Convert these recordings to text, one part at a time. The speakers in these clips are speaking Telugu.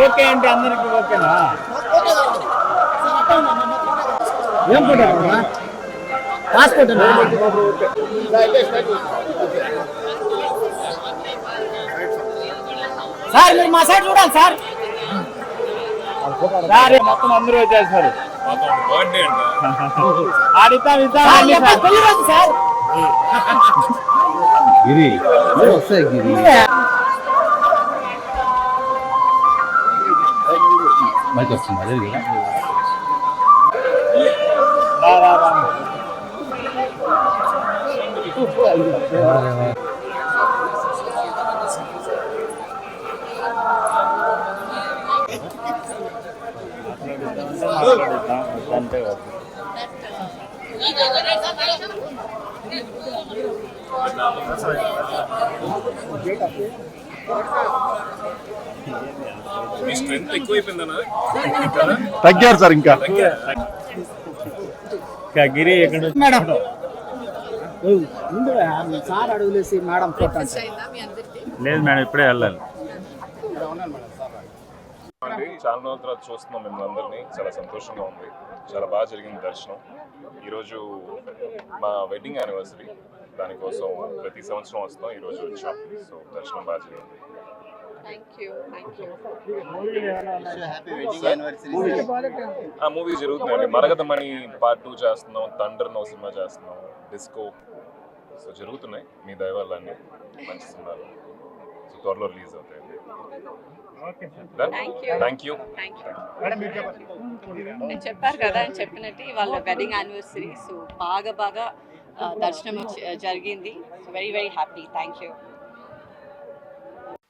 ఓకే అంటే అందరికి ఓకేనా? ఏం ఫోటో పాస్పోర్ట్ సార్, మీరు మా సైడ్ చూడాలి సార్. మొత్తం అందరూ వచ్చేస్తారు. సార్ గిరి వస్తాయి, గిరి మైక్ వస్తుంది. అదే తగ్గారు సార్. ఇంకా గిరి ఎక్కడ మేడం సార్ అడుగులేసి మేడం ఫోటో లేదు మేడం, ఇప్పుడే వెళ్ళాలి. చాలా రోజుల తర్వాత చూస్తున్నాం మిమ్మల్ని అందరినీ, చాలా సంతోషంగా ఉంది. చాలా బాగా జరిగింది దర్శనం. ఈరోజు మా వెడ్డింగ్ యానివర్సరీ, దానికోసం ప్రతి సంవత్సరం వస్తాం. ఈరోజు వచ్చాం. సో దర్శనం బాగా జరిగింది. మూవీ జరుగుతుందండి. మరగదమణి పార్ట్ 2 చేస్తున్నాం, థండర్ నో సినిమా చేస్తున్నాం, డిస్కో. సో జరుగుతున్నాయి మీ దయ వల్ల అన్ని మంచి సినిమాలు. సో త్వరలో రిలీజ్ అవుతాయండి. చెప్పారు కదా అని చెప్పినట్టు వాళ్ళ వెడ్డింగ్ యానివర్సరీ. సో బాగా దర్శనం జరిగింది. Very very happy. Thank you.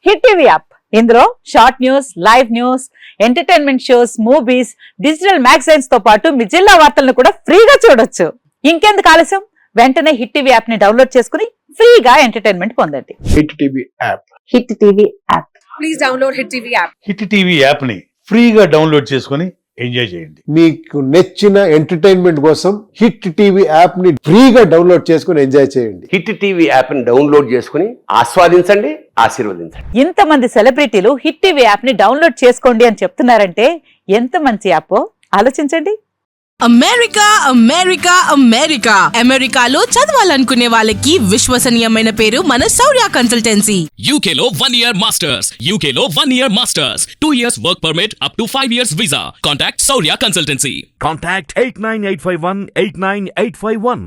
Hit TV app, ఇందులో short news, live news, entertainment shows, movies, digital magazines తో పాటు మీ జిల్లా వార్తలను కూడా ఫ్రీగా చూడొచ్చు. ఇంకెందుకు ఆలస్యం, వెంటనే హిట్ టీవీ యాప్ ని డౌన్లోడ్ చేసుకుని ఫ్రీగా ఎంటర్టైన్మెంట్ పొందండి. Hit TV app. Hit TV app. Please download hit TV app. Hit TV app ని ఫ్రీగా డౌన్లోడ్ చేసుకుని ఎంజాయ్ చేయండి. మీకు నచ్చిన ఎంటర్టైన్మెంట్ కోసం హిట్ టీవీ యాప్ ని ఫ్రీగా డౌన్లోడ్ చేసుకుని ఎంజాయ్ చేయండి. హిట్ టీవీ యాప్ ని డౌన్లోడ్ చేసుకుని ఆస్వాదించండి, ఆశీర్వదించండి. ఇంతమంది సెలబ్రిటీలు హిట్ టీవీ యాప్ ని డౌన్లోడ్ చేసుకోండి అని చెప్తున్నారంటే ఎంత మంచి యాప్ ఆలోచించండి. అమెరికా అమెరికా అమెరికా అమెరికాలో చదవాలనుకునే వాళ్ళకి విశ్వసనీయమైన పేరు మన శౌర్య కన్సల్టెన్సీ. UK లో 1 year masters, UK లో 1 year masters, 2 years work permit up to 5 years visa. Contact Shaurya Consultancy. Contact 89851 89851.